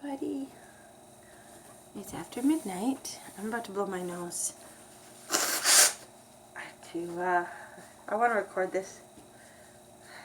everybody. It's after midnight. I'm about to blow my nose. I want to record this.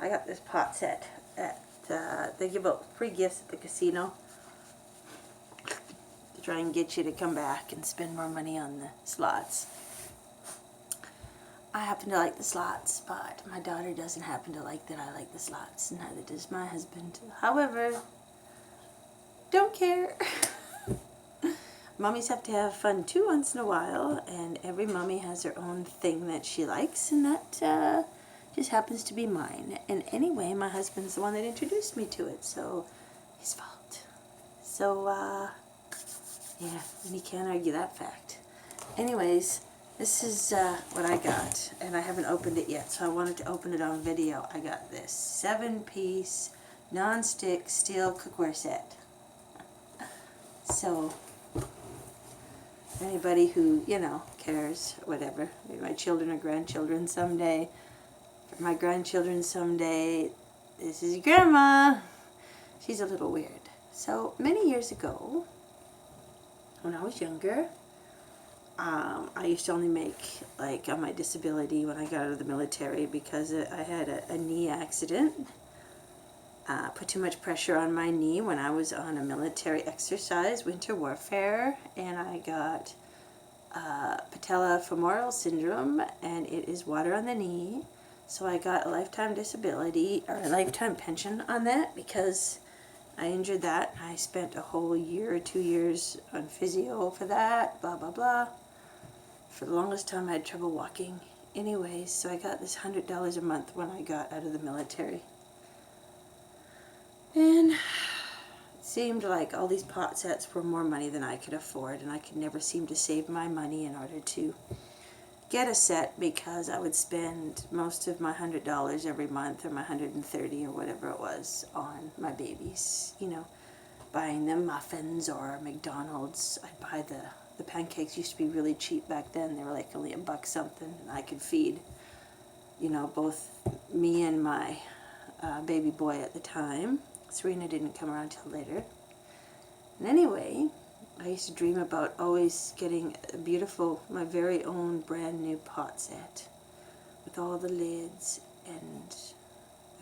I got this pot set at, they give out free gifts at the casino to try and get you to come back and spend more money on the slots. I happen to like the slots, but my daughter doesn't happen to like that I like the slots. Neither does my husband. However, don't care. Mummies have to have fun too once in a while, and every mummy has her own thing that she likes, and that just happens to be mine. And anyway, my husband's the one that introduced me to it, so his fault. So, yeah, and he can't argue that fact. Anyways, this is what I got, and I haven't opened it yet, so I wanted to open it on video. I got this 7-piece non-stick steel cookware set. So, anybody who, you know, cares, whatever, maybe my children or grandchildren someday, for my grandchildren someday, this is Grandma. She's a little weird. So, many years ago, when I was younger, I used to only make, like, on my disability when I got out of the military because I had a knee accident. Put too much pressure on my knee when I was on a military exercise, winter warfare, and I got patellofemoral syndrome, and it is water on the knee. So I got a lifetime disability, or a lifetime pension on that because I injured that. I spent a whole year or 2 years on physio for that, blah, blah, blah. For the longest time I had trouble walking. Anyways, so I got this $100 a month when I got out of the military. And it seemed like all these pot sets were more money than I could afford, and I could never seem to save my money in order to get a set because I would spend most of my $100 every month, or my $130 or whatever it was, on my babies. You know, buying them muffins or McDonald's. I'd buy the pancakes used to be really cheap back then. They were like only $1 something, and I could feed, you know, both me and my baby boy at the time. Serena didn't come around till later. And anyway, I used to dream about always getting a beautiful, my very own brand new pot set with all the lids. And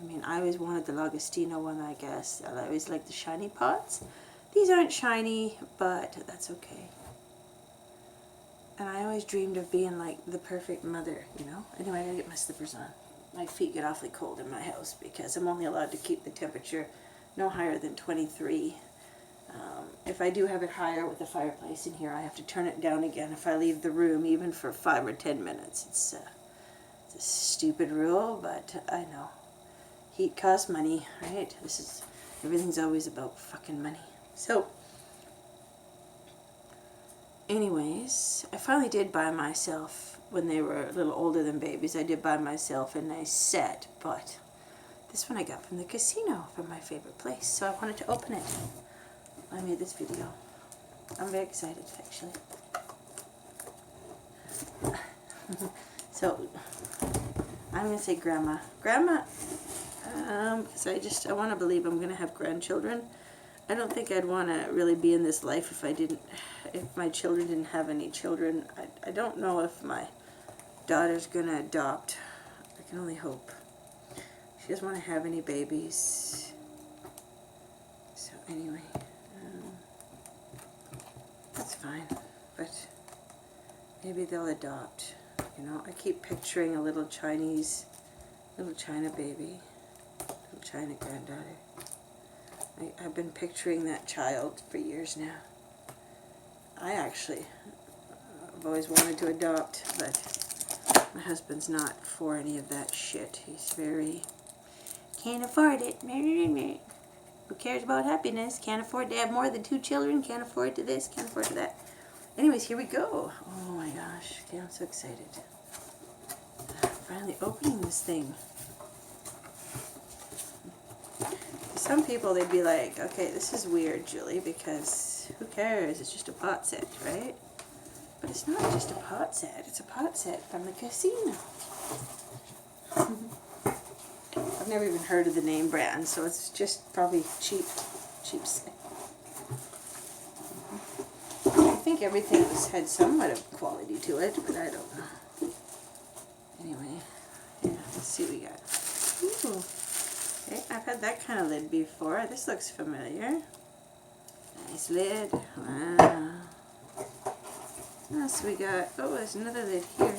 I mean, I always wanted the Lagostino one, I guess. I always liked the shiny pots. These aren't shiny, but that's okay. And I always dreamed of being like the perfect mother, you know. Anyway, I gotta get my slippers on. My feet get awfully cold in my house because I'm only allowed to keep the temperature no higher than 23. If I do have it higher with the fireplace in here, I have to turn it down again if I leave the room, even for 5 or 10 minutes. It's a stupid rule, but I know. Heat costs money, right? Everything's always about fucking money. So, anyways, I finally did buy myself, when they were a little older than babies, I did buy myself a nice set, but this one I got from the casino, from my favorite place, so I wanted to open it. I made this video. I'm very excited, actually. So, I'm going to say Grandma. Grandma, because I want to believe I'm going to have grandchildren. I don't think I'd want to really be in this life if my children didn't have any children. I don't know if my daughter's going to adopt. I can only hope. She doesn't want to have any babies. So anyway, that's fine. But maybe they'll adopt. You know, I keep picturing a little China baby, little China granddaughter. I've been picturing that child for years now. I've always wanted to adopt, but my husband's not for any of that shit. He's very, can't afford it. Who cares about happiness? Can't afford to have more than 2 children. Can't afford to this, can't afford to that. Anyways, here we go. Oh my gosh, okay, I'm so excited. Finally opening this thing. Some people, they'd be like, okay, this is weird, Julie, because who cares? It's just a pot set, right? But it's not just a pot set. It's a pot set from the casino. I've never even heard of the name brand, so it's just probably cheap set. think everything had somewhat of quality to it, but I don't know. Anyway, yeah, let's see what we got. Ooh. Okay, I've had that kind of lid before. This looks familiar. Nice lid. Wow. What else we got? Oh, there's another lid here.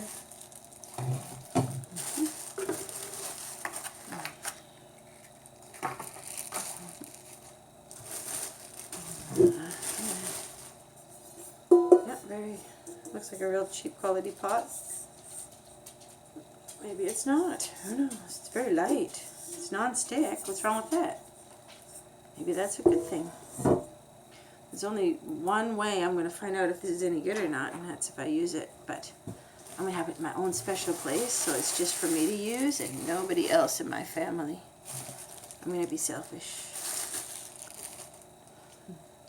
Yep, very, looks like a real cheap quality pot. Maybe it's not. Who knows? It's very light. It's non-stick. What's wrong with that? Maybe that's a good thing. There's only one way I'm going to find out if this is any good or not, and that's if I use it. But I'm going to have it in my own special place, so it's just for me to use and nobody else in my family. I'm going to be selfish.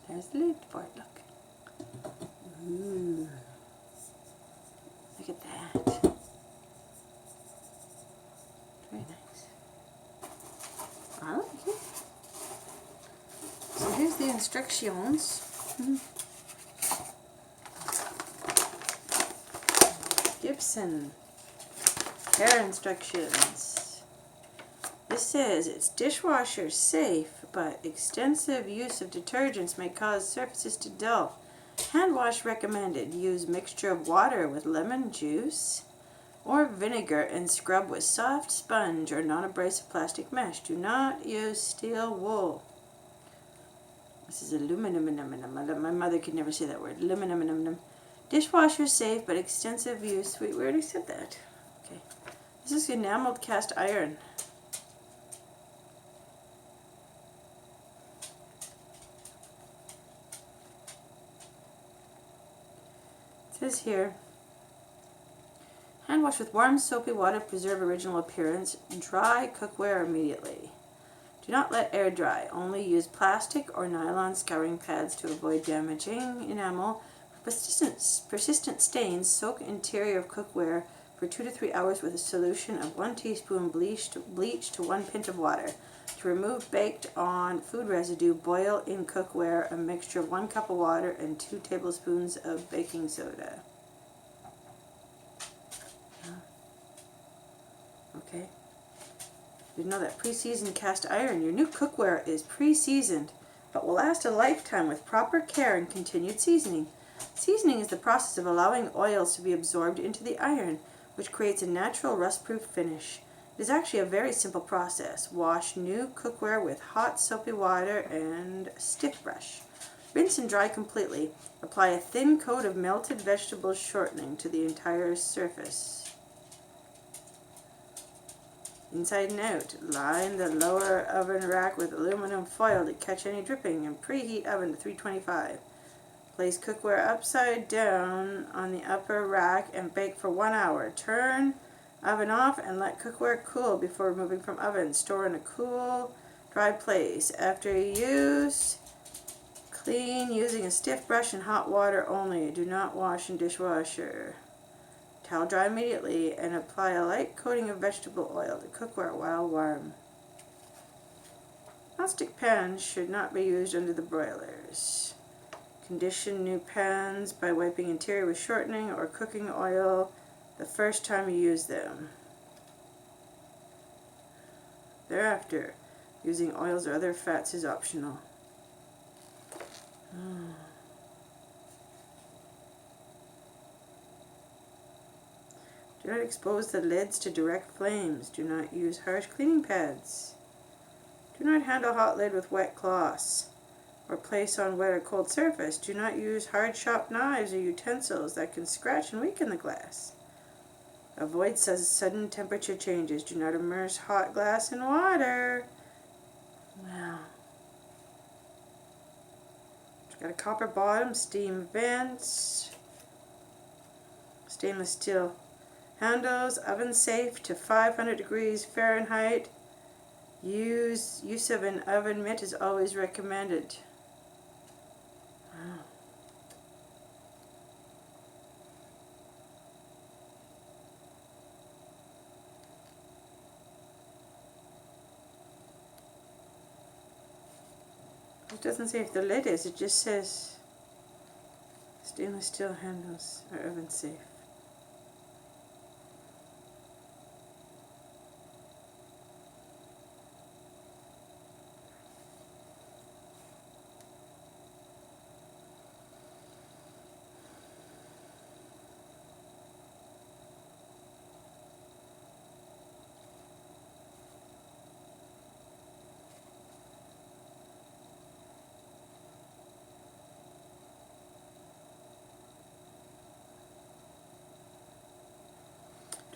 There's the lid for it, look. Ooh. Look at that. Very nice. I like it. So here's the instructions. Gibson care instructions. This says it's dishwasher safe, but extensive use of detergents may cause surfaces to dull. Hand wash recommended. Use mixture of water with lemon juice or vinegar and scrub with soft sponge or non-abrasive plastic mesh. Do not use steel wool. This is aluminum. My mother could never say that word. Aluminum. Dishwasher safe, but extensive use. We already said that. Okay. This is enameled cast iron. It says here, hand wash with warm soapy water, preserve original appearance. Dry cookware immediately. Do not let air dry. Only use plastic or nylon scouring pads to avoid damaging enamel. For persistent stains, soak interior of cookware for 2 to 3 hours with a solution of 1 teaspoon bleach to 1 pint of water. To remove baked on food residue, boil in cookware a mixture of 1 cup of water and 2 tablespoons of baking soda. Okay. You know that pre-seasoned cast iron. Your new cookware is pre-seasoned, but will last a lifetime with proper care and continued seasoning. Seasoning is the process of allowing oils to be absorbed into the iron, which creates a natural rust-proof finish. It is actually a very simple process. Wash new cookware with hot soapy water and a stiff brush. Rinse and dry completely. Apply a thin coat of melted vegetable shortening to the entire surface. Inside and out. Line the lower oven rack with aluminum foil to catch any dripping and preheat oven to 325. Place cookware upside down on the upper rack and bake for 1 hour. Turn oven off and let cookware cool before removing from oven. Store in a cool, dry place. After use, clean using a stiff brush and hot water only. Do not wash in dishwasher. Towel dry immediately and apply a light coating of vegetable oil to cookware while warm. Nonstick pans should not be used under the broilers. Condition new pans by wiping interior with shortening or cooking oil the first time you use them. Thereafter, using oils or other fats is optional. Do not expose the lids to direct flames. Do not use harsh cleaning pads. Do not handle hot lid with wet cloths or place on wet or cold surface. Do not use hard sharp knives or utensils that can scratch and weaken the glass. Avoid sudden temperature changes. Do not immerse hot glass in water. Wow. It's got a copper bottom, steam vents, stainless steel handles, oven safe to 500 degrees Fahrenheit. Use of an oven mitt is always recommended. Wow. It doesn't say if the lid is, it just says Stainless steel handles are oven safe.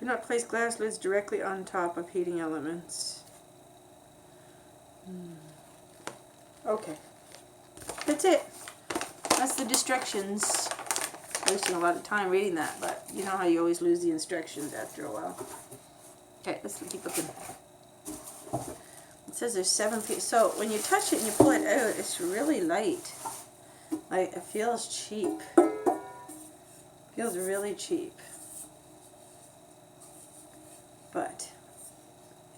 Do not place glass lids directly on top of heating elements. Okay. That's it. That's the instructions. I'm wasting a lot of time reading that, but you know how you always lose the instructions after a while. Okay, let's keep looking. It says there's 7 pieces. So when you touch it and you pull it out, it's really light. Like, it feels cheap. Feels really cheap. But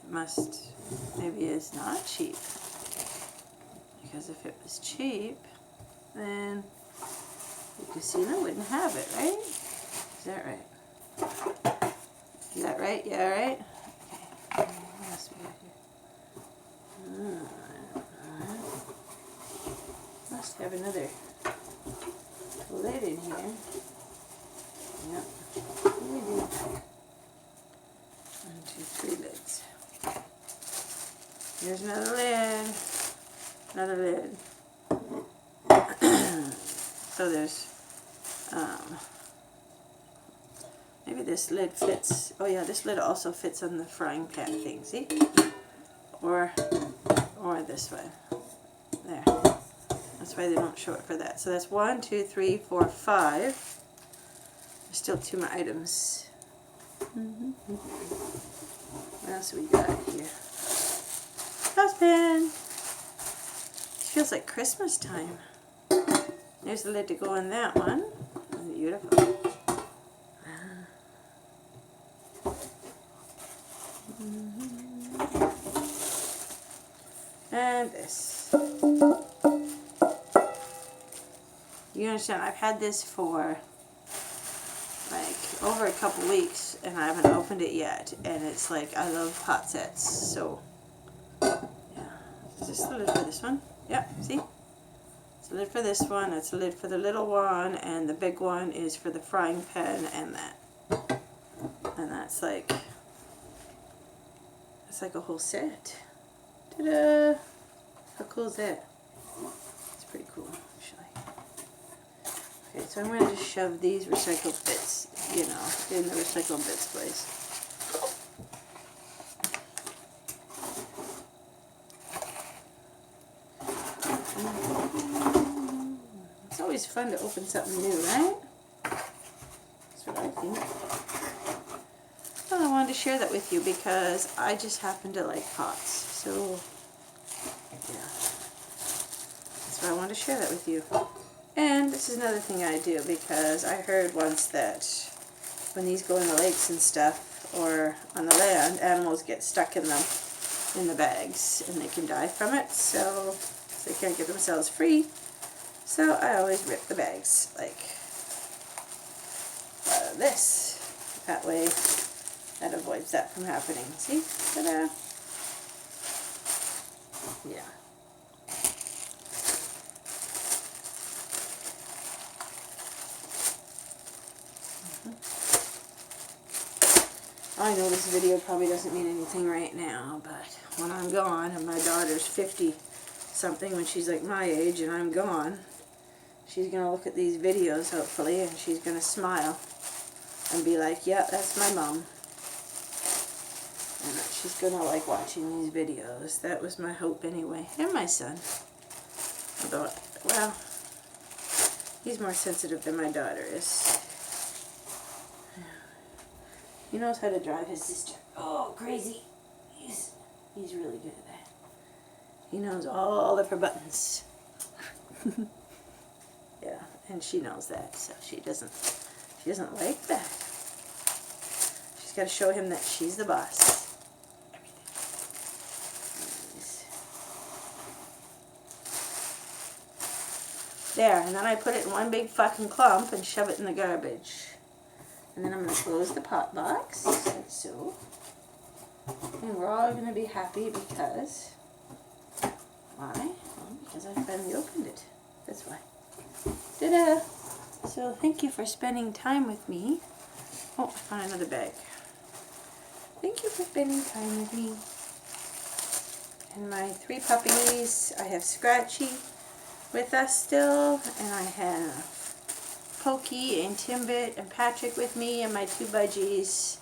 it must, maybe it's not cheap. Because if it was cheap, then the casino wouldn't have it, right? Is that right? Is that right? Yeah, right? Okay. What else we got here? Must have another lid in here. Yep. We do. 1, 2, 3 lids. Here's another lid. Another lid. So there's, maybe this lid fits. Oh yeah, this lid also fits on the frying pan thing, see? Or this way. There. That's why they don't show it for that. So that's 1, 2, 3, 4, 5. There's still 2 more items. What else we got here? Clothespin. It feels like Christmas time. There's the lid to go in that one. Beautiful. And this. You understand, I've had this for like over a couple weeks and I haven't opened it yet, and it's like, I love pot sets, so yeah. Is this the lid for this one? Yeah, see? It's a lid for this one, it's a lid for the little one, and the big one is for the frying pan and that. And that's like, it's like a whole set. Ta-da! How cool is that? It's pretty cool, actually. Okay, so I'm going to just shove these recycled bits, you know, in the recycled bits place. It's always fun to open something new, right? That's what I think. Well, I wanted to share that with you because I just happen to like pots, so yeah. That's why I wanted to share that with you. And this is another thing I do, because I heard once that when these go in the lakes and stuff, or on the land, animals get stuck in them, in the bags, and they can die from it, so they can't get themselves free. So I always rip the bags, like this. That way, that avoids that from happening. See? Ta-da! Yeah. I know this video probably doesn't mean anything right now, but when I'm gone and my daughter's 50 something, when she's like my age and I'm gone, she's going to look at these videos hopefully and she's going to smile and be like, yeah, that's my mom. And that she's going to like watching these videos. That was my hope anyway. And my son. Although, well, he's more sensitive than my daughter is. He knows how to drive his sister. Oh, crazy. He's really good at that. He knows all of her buttons. Yeah, and she knows that, so she doesn't like that. She's got to show him that she's the boss. There, and then I put it in one big fucking clump and shove it in the garbage. And then I'm going to close the pot box, like so. And we're all going to be happy because, why? Well, because I finally opened it. That's why. Ta-da! So thank you for spending time with me. Oh, I found another bag. Thank you for spending time with me. And my 3 puppies. I have Scratchy with us still, and I have Pokey and Timbit and Patrick with me, and my 2 budgies,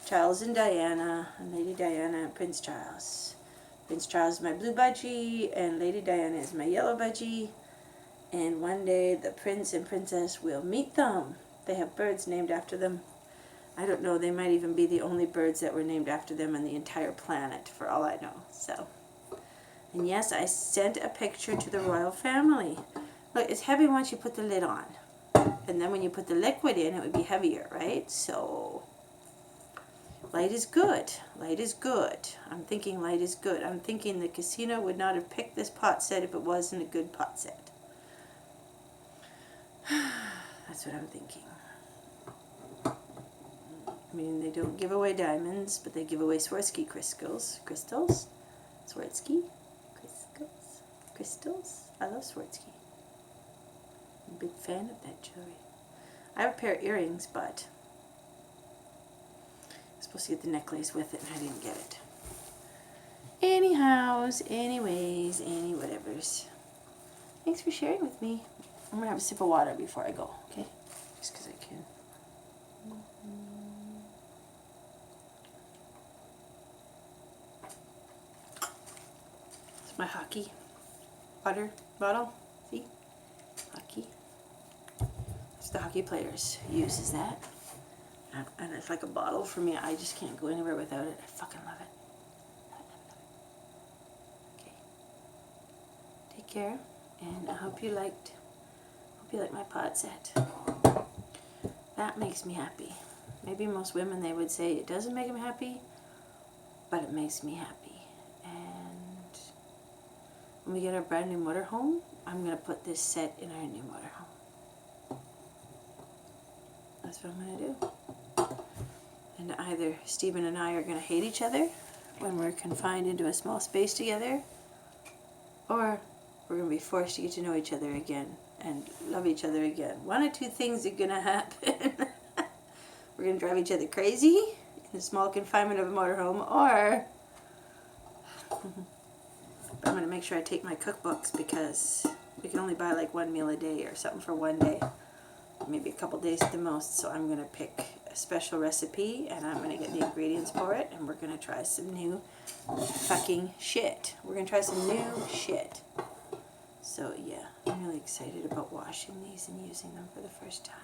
Charles and Diana, and Lady Diana and Prince Charles. Prince Charles is my blue budgie, and Lady Diana is my yellow budgie. And one day the prince and princess will meet them. They have birds named after them. I don't know, they might even be the only birds that were named after them on the entire planet, for all I know. So, and yes, I sent a picture to the royal family. Look, it's heavy once you put the lid on. And then when you put the liquid in, it would be heavier, right? So, light is good. Light is good. I'm thinking light is good. I'm thinking the casino would not have picked this pot set if it wasn't a good pot set. That's what I'm thinking. I mean, they don't give away diamonds, but they give away Swarovski crystals. Swarovski crystals. I love Swarovski. I'm a big fan of that jewelry. I have a pair of earrings, but I was supposed to get the necklace with it, and I didn't get it. Anyhows, anyways, any whatevers. Thanks for sharing with me. I'm going to have a sip of water before I go, okay? Just because I can. It's my hockey water bottle. See? Hockey. It's the hockey players use, is that. And it's like a bottle for me. I just can't go anywhere without it. I fucking love it. Okay. Take care. And I hope you liked my pot set. That makes me happy. Maybe most women, they would say it doesn't make them happy, but it makes me happy. And when we get our brand new motorhome, I'm going to put this set in our new motorhome. That's what I'm going to do. And either Stephen and I are going to hate each other when we're confined into a small space together, or we're going to be forced to get to know each other again and love each other again. One or two things are going to happen. We're going to drive each other crazy in the small confinement of a motorhome, or I'm going to make sure I take my cookbooks, because we can only buy like 1 meal a day or something for one day, maybe a couple days at the most. So I'm going to pick a special recipe, and I'm going to get the ingredients for it, and we're going to try some new fucking shit. We're going to try some new shit. So yeah, I'm really excited about washing these and using them for the first time.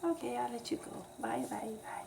Okay, I'll let you go. Bye, bye, bye.